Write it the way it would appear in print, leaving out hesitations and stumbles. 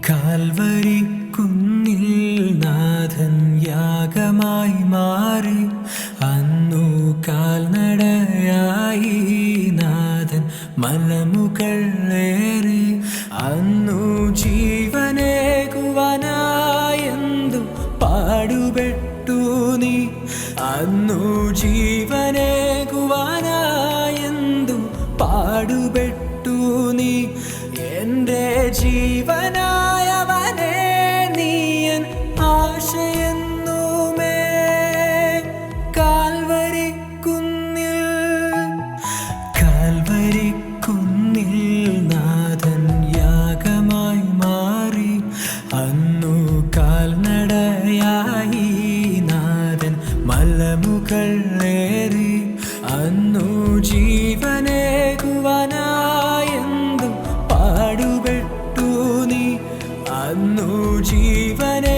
Calvary കുന്നിൽ നാഥൻ യാഗമായി മാറി അന്നു കാൽനടയായി നാഥൻ മലമുകളേറി അന്നു ജീവനേകുവാനായെന്തു പാടുപെട്ടു നീ അന്നു ജീവനേകുവാനായെന്തു പാടുപെട്ടു നീ എൻ്റെ ജീവനായവനേ നീയൻ ആശയെന്നുമേ കാൽവരി കുന്നിൽ നാഥൻ യാഗമായി മാറി അന്നു കാൽനടയായി നാഥൻ മലമുകളേറി അന്നു ജീവനേകുവാനായെന്തു പാടുപെട്ടു നീ അന്നു ജീവനെ